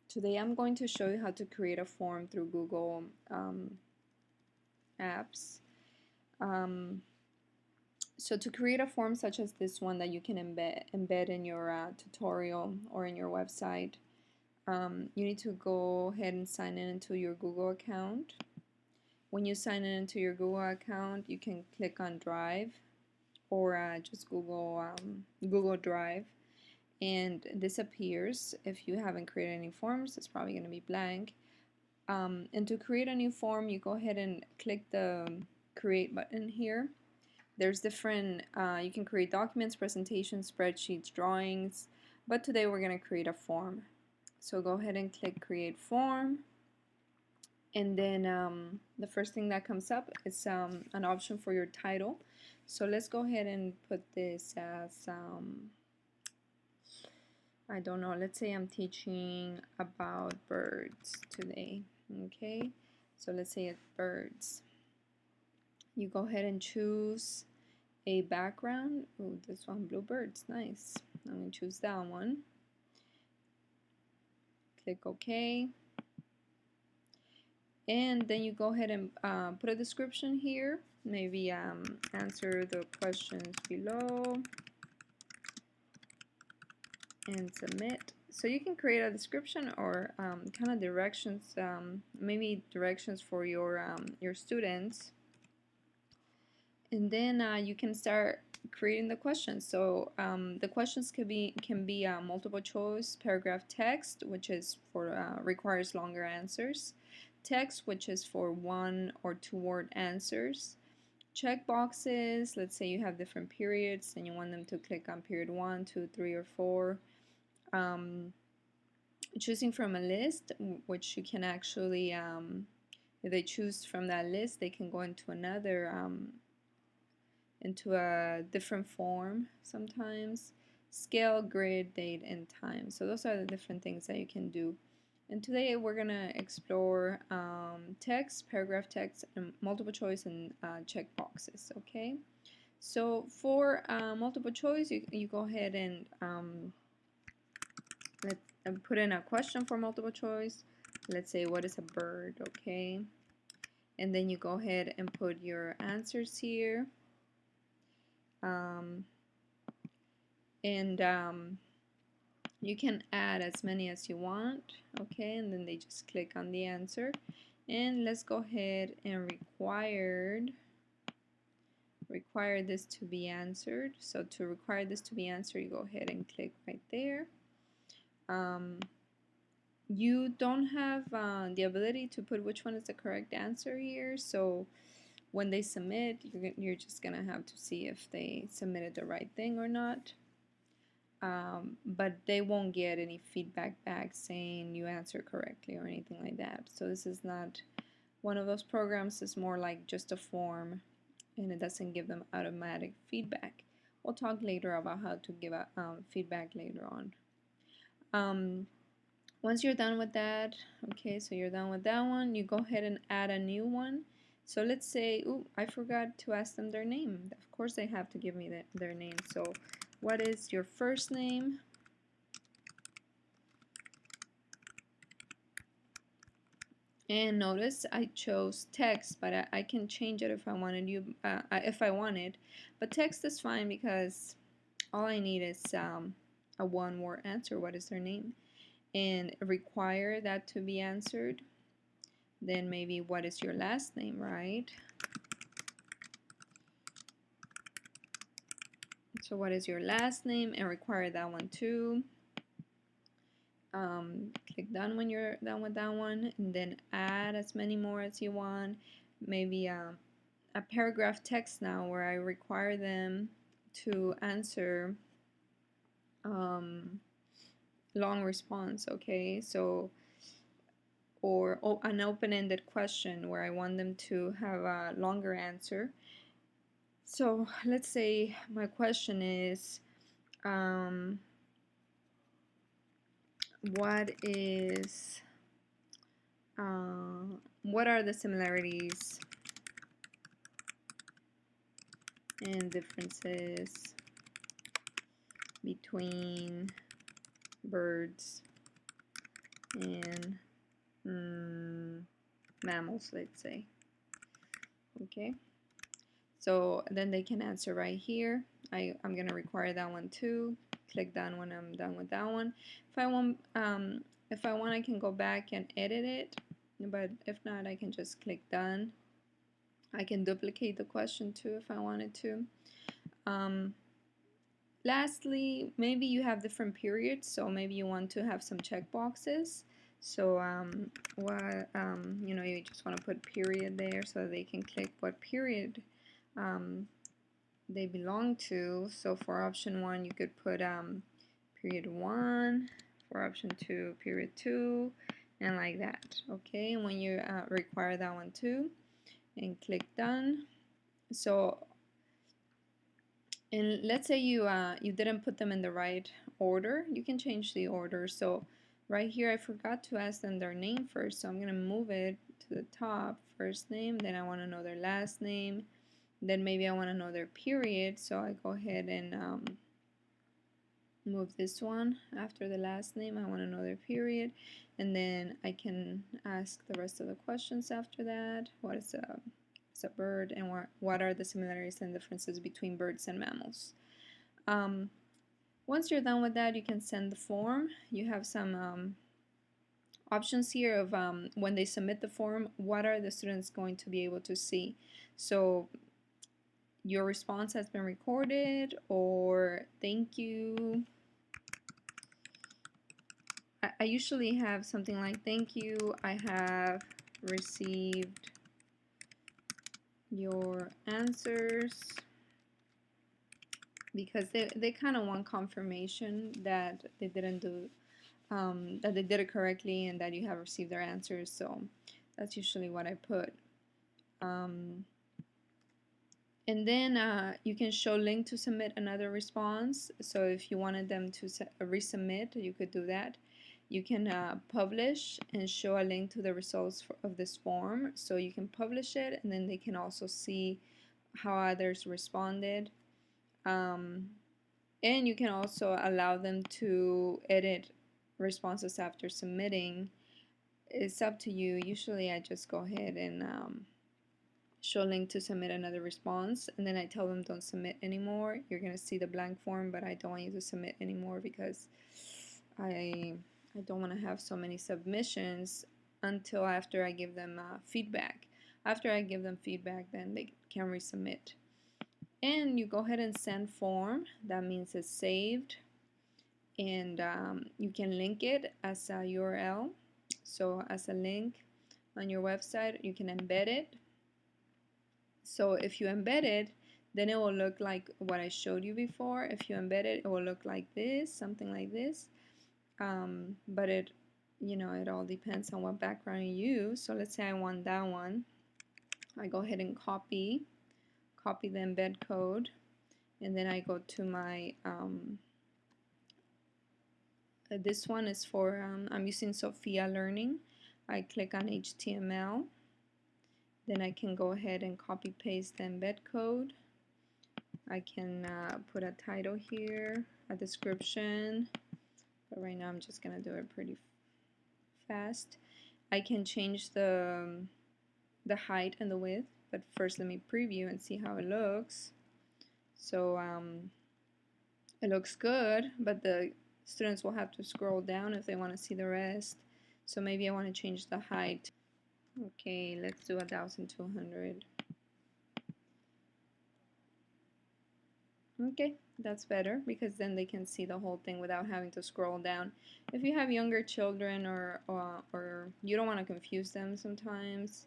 Today I'm going to show you how to create a form through Google Apps. So to create a form such as this one that you can embed in your tutorial or in your website, you need to go ahead and sign in into your Google account. When you sign in into your Google account, you can click on Drive or just Google Drive, and this appears. If you haven't created any forms, it's probably going to be blank. And to create a new form, you go ahead and click the create button here. There's different, you can create documents, presentations, spreadsheets, drawings, but today we're going to create a form. So go ahead and click create form, and then the first thing that comes up is an option for your title. So let's go ahead and put this as I don't know, let's say I'm teaching about birds today. Okay, so let's say it's birds. You go ahead and choose a background. Oh, this one, bluebirds, nice. I'm going to choose that one. Click OK. And then you go ahead and put a description here. Maybe answer the questions below and submit. So you can create a description or kind of directions, maybe directions for your students. And then you can start creating the questions. So the questions can be multiple choice, paragraph text, which is for requires longer answers, text, which is for 1 or 2 word answers, check boxes. Let's say you have different periods and you want them to click on period 1, 2, 3, or 4. Choosing from a list, which you can actually, if they choose from that list, they can go into another into a different form sometimes. Scale, grid, date, and time. So those are the different things that you can do. And today we're going to explore text, paragraph text, and multiple choice and check boxes. Okay. So for multiple choice, you go ahead and let's put in a question for multiple choice. Let's say, what is a bird? Okay. And then you go ahead and put your answers here. You can add as many as you want. Okay, and then they just click on the answer. And let's go ahead and require this to be answered. So to require this to be answered, you go ahead and click right there. You don't have the ability to put which one is the correct answer here, so when they submit, you're just gonna have to see if they submitted the right thing or not. But they won't get any feedback back saying you answered correctly or anything like that. So this is not one of those programs. It's more like just a form, and it doesn't give them automatic feedback. We'll talk later about how to give feedback later on. Once you're done with that, okay, so you're done with that one, you go ahead and add a new one. So let's say, ooh, I forgot to ask them their name. Of course they have to give me their name. So what is your first name? And notice I chose text, but I can change it if I wanted. But text is fine because all I need is a one-word answer. What is their name? And require that to be answered. Then maybe what is your last name, right? So what is your last name, and require that one too. Click done when you're done with that one, and then add as many more as you want. Maybe a paragraph text now where I require them to answer long response. Okay, so or an open-ended question where I want them to have a longer answer. So let's say my question is, what are the similarities and differences between birds and mammals, let's say. Okay, so then they can answer right here. I'm gonna require that one too. Click done when I'm done with that one. If I want, I can go back and edit it, but if not, I can just click done. I can duplicate the question too if I wanted to. Lastly, maybe you have different periods, so maybe you want to have some checkboxes. So you just want to put period there so they can click what period they belong to. So for option 1, you could put period 1, for option 2, period 2, and like that. Okay, and when you require that one too, and click done. So, and let's say you didn't put them in the right order, you can change the order. So right here I forgot to ask them their name first, so I'm gonna move it to the top, first name, then I want to know their last name, then maybe I want to know their period, so I go ahead and move this one after the last name. I want to know their period, and then I can ask the rest of the questions after that. What is a bird, and what are the similarities and differences between birds and mammals? Once you're done with that, you can send the form. You have some options here of when they submit the form, what are the students going to be able to see. So your response has been recorded, or thank you. I usually have something like, thank you, I have received your answers, because they kind of want confirmation that they didn't do that they did it correctly and that you have received their answers. So that's usually what I put. And then you can show link to submit another response. So if you wanted them to resubmit, you could do that. You can publish and show a link to the results of this form. So you can publish it, and then they can also see how others responded. And you can also allow them to edit responses after submitting. It's up to you. Usually I just go ahead and show link to submit another response, and then I tell them don't submit anymore. You're gonna see the blank form, but I don't want you to submit anymore because I don't want to have so many submissions until after I give them feedback. After I give them feedback, then they can resubmit. And you go ahead and send form. That means it's saved, and you can link it as a URL. So as a link on your website, you can embed it. So if you embed it, then it will look like what I showed you before. If you embed it, it will look like this, something like this. But it all depends on what background you use. So let's say I want that one. I go ahead and copy the embed code, and then I go to my this one is for I'm using Sophia Learning. I click on HTML, then I can go ahead and copy paste the embed code. I can put a title here, a description, but right now I'm just gonna do it pretty fast. I can change the height and the width, but first let me preview and see how it looks. So it looks good, but the students will have to scroll down if they want to see the rest. So maybe I want to change the height. Okay, let's do 1200. Okay, that's better because then they can see the whole thing without having to scroll down. If you have younger children or you don't want to confuse them sometimes,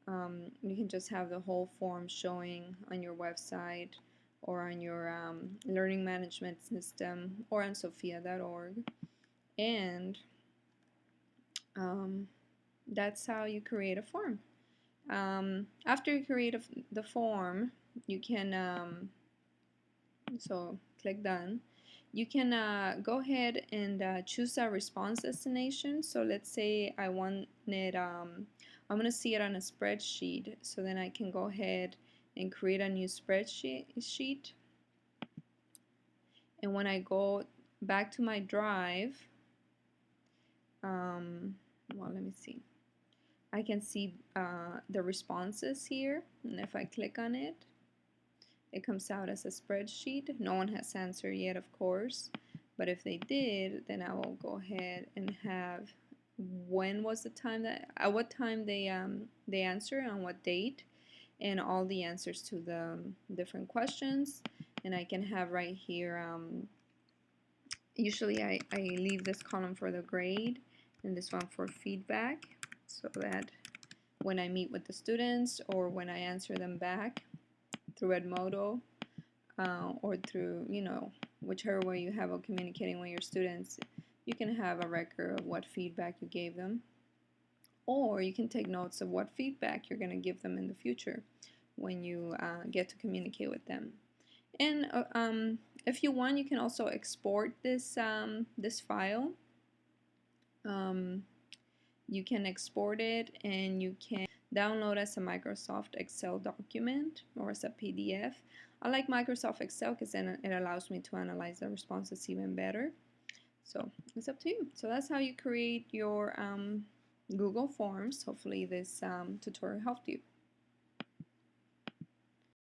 you can just have the whole form showing on your website or on your learning management system or on sophia.org. And that's how you create a form. After you create the form, you can so click done. You can go ahead and choose a response destination. So let's say I want it, I'm going to see it on a spreadsheet. So then I can go ahead and create a new spreadsheet. And when I go back to my drive, well, let me see. I can see the responses here, and if I click on it, it comes out as a spreadsheet. No one has answered yet, of course, but if they did, then I will go ahead and have when was the time that at what time they answer, on what date, and all the answers to the different questions. And I can have right here, usually I leave this column for the grade and this one for feedback, so that when I meet with the students or when I answer them back through Edmodo, or through, whichever way you have of communicating with your students, you can have a record of what feedback you gave them, or you can take notes of what feedback you're going to give them in the future when you get to communicate with them. And if you want, you can also export this file. You can export it and you can download as a Microsoft Excel document or as a PDF. I like Microsoft Excel because then it allows me to analyze the responses even better. So it's up to you. So that's how you create your Google Forms. Hopefully this tutorial helped you.